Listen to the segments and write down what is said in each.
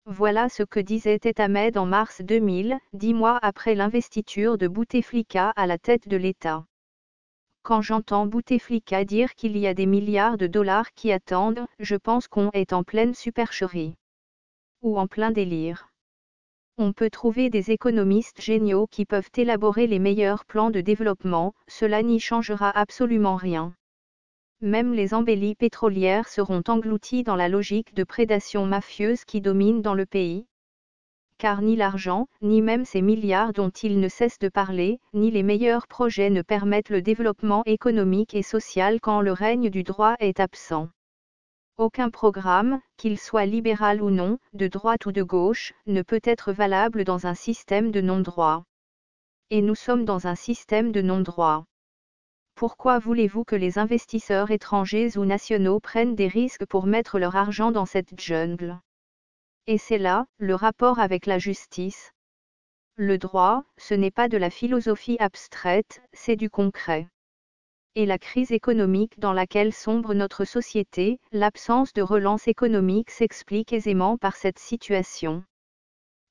Voilà ce que disait Tête Ahmed en mars 2000, 10 mois après l'investiture de Bouteflika à la tête de l'État. Quand j'entends Bouteflika dire qu'il y a des milliards de dollars qui attendent, je pense qu'on est en pleine supercherie. Ou en plein délire. On peut trouver des économistes géniaux qui peuvent élaborer les meilleurs plans de développement, cela n'y changera absolument rien. Même les embellies pétrolières seront englouties dans la logique de prédation mafieuse qui domine dans le pays. Car ni l'argent, ni même ces milliards dont ils ne cessent de parler, ni les meilleurs projets ne permettent le développement économique et social quand le règne du droit est absent. Aucun programme, qu'il soit libéral ou non, de droite ou de gauche, ne peut être valable dans un système de non-droit. Et nous sommes dans un système de non-droit. Pourquoi voulez-vous que les investisseurs étrangers ou nationaux prennent des risques pour mettre leur argent dans cette jungle? Et c'est là, le rapport avec la justice. Le droit, ce n'est pas de la philosophie abstraite, c'est du concret. Et la crise économique dans laquelle sombre notre société, l'absence de relance économique s'explique aisément par cette situation.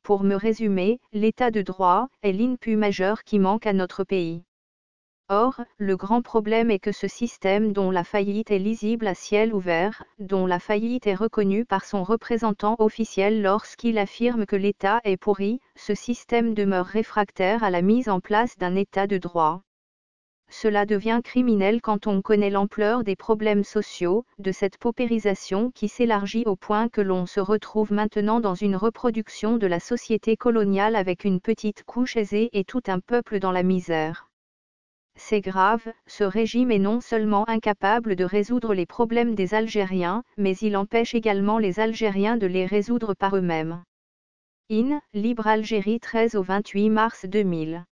Pour me résumer, l'état de droit est l'input majeur qui manque à notre pays. Or, le grand problème est que ce système dont la faillite est lisible à ciel ouvert, dont la faillite est reconnue par son représentant officiel lorsqu'il affirme que l'État est pourri, ce système demeure réfractaire à la mise en place d'un État de droit. Cela devient criminel quand on connaît l'ampleur des problèmes sociaux, de cette paupérisation qui s'élargit au point que l'on se retrouve maintenant dans une reproduction de la société coloniale avec une petite couche aisée et tout un peuple dans la misère. C'est grave, ce régime est non seulement incapable de résoudre les problèmes des Algériens, mais il empêche également les Algériens de les résoudre par eux-mêmes. Libre Algérie 13 au 28 mars 2000.